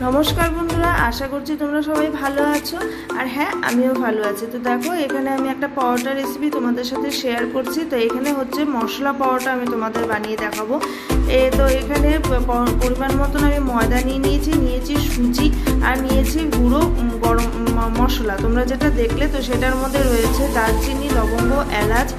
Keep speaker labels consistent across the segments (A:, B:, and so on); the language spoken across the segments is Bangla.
A: নমস্কার বন্ধুরা, আশা করছি তোমরা সবাই ভালো আছো। আর হ্যাঁ, আমিও ভালো আছি। তো দেখো, এখানে আমি একটা পরোটা রেসিপি তোমাদের সাথে শেয়ার করছি। তো এখানে হচ্ছে মশলা পরোটা আমি তোমাদের বানিয়ে দেখাবো। তো এখানে পরিমাণ মতন আমি ময়দা নিয়েছি সুজি আর নিয়েছি গুঁড়ো গরম মশলা। তোমরা যেটা দেখলে তো সেটার মধ্যে রয়েছে দারচিনি, লবঙ্গ, এলাচ,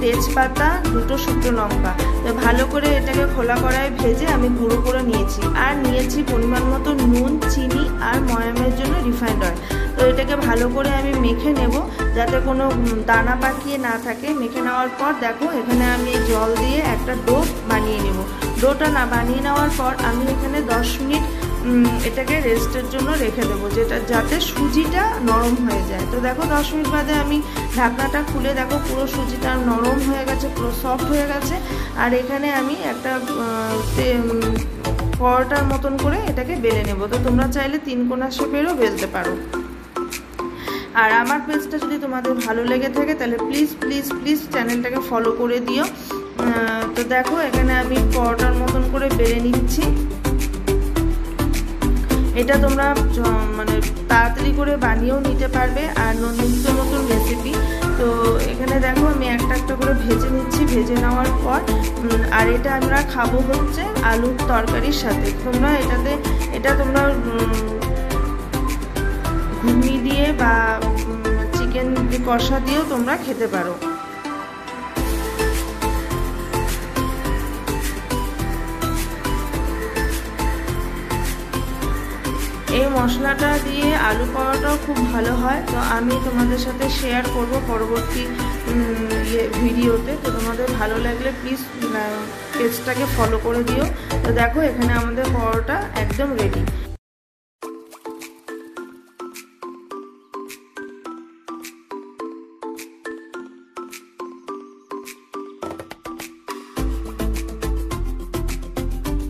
A: তেজপাতা, দুটো শুকনো লঙ্কা। তো ভালো করে এটাকে খোলা কড়ায় ভেজে আমি গুঁড়ো করে নিয়েছি। আর নিয়েছি পরিমাণ মতো নুন, চিনি আর ময়ামের জন্য রিফাইন্ড অয়েল। তো এটাকে ভালো করে আমি মেখে নেব যাতে কোনো দানা পাকিয়ে না থাকে। মেখে নেওয়ার পর দেখো, এখানে আমি জল দিয়ে একটা ডো বানিয়ে নেব। ডোটা বানিয়ে নেওয়ার পর আমি এখানে 10 মিনিট এটাকে রেস্টের জন্য রেখে দেবো, যাতে সুজিটা নরম হয়ে যায়। তো দেখো, 10 মিনিট বাদে আমি ঢাকনাটা খুলে দেখো পুরো সুজিটা নরম হয়ে গেছে, পুরো সফট হয়ে গেছে। আর এখানে আমি একটা পরোটার মতন করে এটাকে বেলে নেব। তো তোমরা চাইলে 3 কোনা শেপেরও বেলতে পারো। আর আমার পেজটা যদি তোমাদের ভালো লেগে থাকে তাহলে প্লিজ প্লিজ প্লিজ চ্যানেলটাকে ফলো করে দিও। তো দেখো, এখানে আমি পরোটার মতন করে বেলে নিচ্ছি। এটা তোমরা মানে তাড়াতাড়ি করে বানিয়েও নিতে পারবে আর নিত্য নতুন রেসিপি। তো এখানে দেখো, আমি একটা একটা করে ভেজে নিচ্ছি। ভেজে নেওয়ার পর আর এটা আমরা খাবো হচ্ছে আলুর তরকারির সাথে। এটা তোমরা ঘুগনি দিয়ে বা চিকেন কষা দিয়েও তোমরা খেতে পারো। এই মশলাটা দিয়ে আলু পরোটাও খুব ভালো হয়। তো আমি তোমাদের সাথে শেয়ার করব পরবর্তী ভিডিওতে। তো তোমাদের ভালো লাগলে প্লিজ পেজটাকে ফলো করে দিও। তো দেখো, এখানে আমাদের পরোটা একদম রেডি।